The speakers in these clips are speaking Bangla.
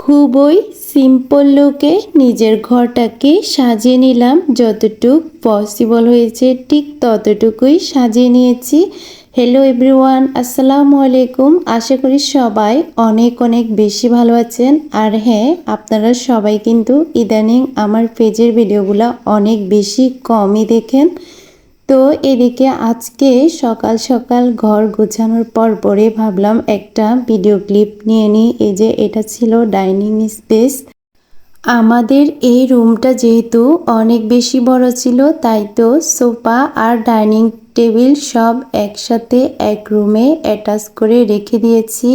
খুবই সিম্পল লুকে নিজের ঘরটাকে সাজিয়ে নিলাম। যতটুক পসিবল হয়েছে ঠিক ততটুকুই সাজিয়ে নিয়েছি। হ্যালো এভরিওয়ান, আসসালামু আলাইকুম। আশা করি সবাই অনেক অনেক বেশি ভালো আছেন। আর হ্যাঁ, আপনারা সবাই কিন্তু ইদানিং আমার পেজের ভিডিওগুলো অনেক বেশি কমই দেখেন। তো এদিকে আজকে সকাল সকাল ঘর গোছানোর পরে ভাবলাম একটা ভিডিও ক্লিপ নিয়ে নিই। এই যে এটা ছিল ডাইনিং স্পেস। আমাদের এই রুমটা যেহেতু অনেক বেশি বড় ছিল, তাই তো সোফা আর ডাইনিং টেবিল সব একসাথে এক রুমে অ্যাটাচ করে রেখে দিয়েছি।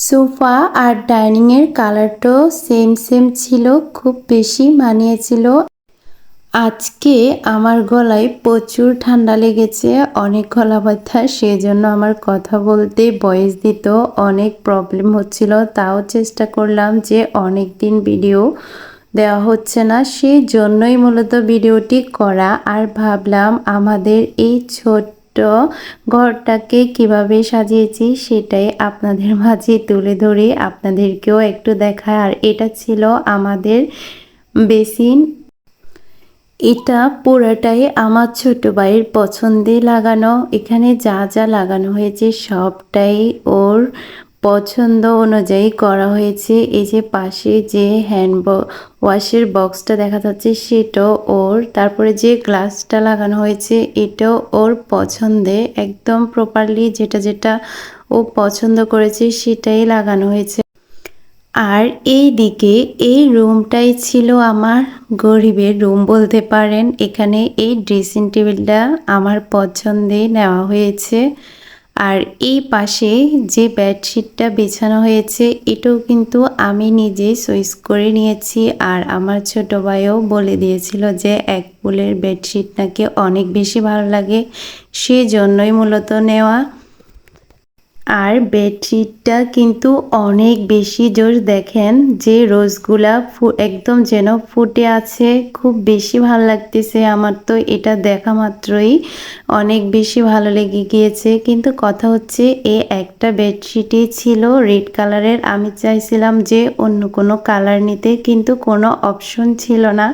সোফা আর ডাইনিংয়ের কালারটাও সেম সেম ছিল, খুব বেশি মানিয়েছিল। আজকে আমার গলায় প্রচুর ঠান্ডা লেগেছে, অনেক গলা ব্যথা, সেজন্য আমার কথা বলতে ভয়েস দিতেও অনেক প্রবলেম হচ্ছিল। তাও চেষ্টা করলাম যে অনেক দিন ভিডিও দেওয়া হচ্ছে না, সেই জন্যই মূলত ভিডিওটি করা। আর ভাবলাম আমাদের এই ছোট্ট ঘরটাকে কিভাবে সাজিয়েছি সেটাই আপনাদের মাঝে তুলে ধরে আপনাদেরকেও একটু দেখায়। আর এটা ছিল আমাদের বেসিন। এটা পুরোটাই আমার ছোট ভাইয়ের পছন্দে লাগানো। এখানে যা যা লাগানো হয়েছে সবটাই ওর পছন্দ অনুযায়ী করা হয়েছে। এই যে পাশে যে ওয়াশের বক্সটা দেখা যাচ্ছে সেটাও ওর। তারপরে যে গ্লাসটা লাগানো হয়েছে এটাও ওর পছন্দে, একদম প্রপারলি যেটা যেটা ও পছন্দ করেছে সেটাই লাগানো হয়েছে। আর এই দিকে এই রুমটাই ছিল আমার গরিবের রুম বলতে পারেন। এখানে এই ড্রেসিং টেবিলটা আমার পছন্দে নেওয়া হয়েছে। আর এই পাশে যে বেডশিটটা বিছানো হয়েছে এটাও কিন্তু আমি নিজে চয়েস করে নিয়েছি। আর আমার ছোট ভাইও বলে দিয়েছিল যে এক ফুলের বেডশিট নাকি অনেক বেশি ভালো লাগে, সেজন্যই মূলত নেওয়া। আর বেডশিটটা কিন্তু অনেক বেশি জোর, দেখেন যে রোজগুলা একদম যেন ফুটে আছে, খুব বেশি ভালো লাগতেছে। আমার তো এটা দেখা মাত্রই অনেক বেশি ভালো লেগে গিয়েছে। কিন্তু কথা হচ্ছে এই একটা বেডশিটই ছিল রেড কালারের। আমি চাইছিলাম যে অন্য কোনো কালার নিতে, কিন্তু কোনো অপশন ছিল না,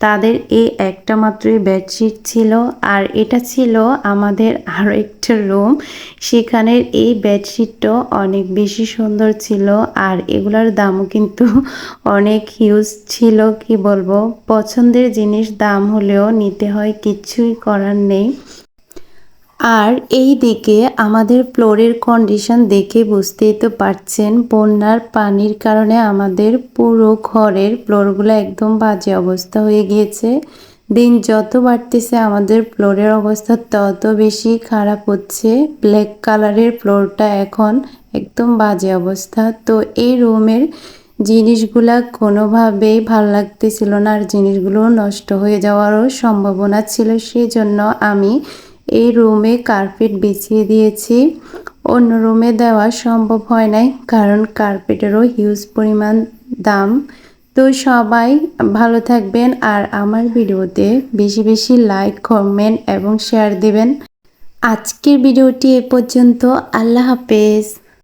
তাদের এই একটা মাত্রই বেডশিট ছিল। আর এটা ছিল আমাদের আরও একটা রুম, সেখানের এই বেডশিটটাও অনেক বেশি সুন্দর ছিল। আর এগুলার দামও কিন্তু অনেক হিউজ ছিল, কি বলবো, পছন্দের জিনিস দাম হলেও নিতে হয়, কিচ্ছুই করার নেই। আর এই দিকে আমাদের ফ্লোরের কন্ডিশন দেখে বুঝতেই তো পারছেন, বন্যার পানির কারণে আমাদের পুরো ঘরের ফ্লোরগুলো একদম বাজে অবস্থা হয়ে গিয়েছে। দিন যত বাড়তেছে আমাদের ফ্লোরের অবস্থা তত বেশি খারাপ হচ্ছে। ব্ল্যাক কালারের ফ্লোরটা এখন একদম বাজে অবস্থা। তো এই রুমের জিনিসগুলা কোনোভাবেই ভালো লাগতেছিল না, আর জিনিসগুলো নষ্ট হয়ে যাওয়ারও সম্ভাবনা ছিল। সেই জন্য আমি এই রুমে কার্পেট বিছিয়ে দিয়েছি। অন্য রুমে দেওয়া সম্ভব হয় নাই, কারণ কার্পেটেরও হিউজ পরিমাণ দাম। তো সবাই ভালো থাকবেন, আর আমার ভিডিওতে বেশি বেশি লাইক, কমেন্ট এবং শেয়ার দিবেন। আজকের ভিডিওটি এ পর্যন্ত। আল্লাহ হাফেজ।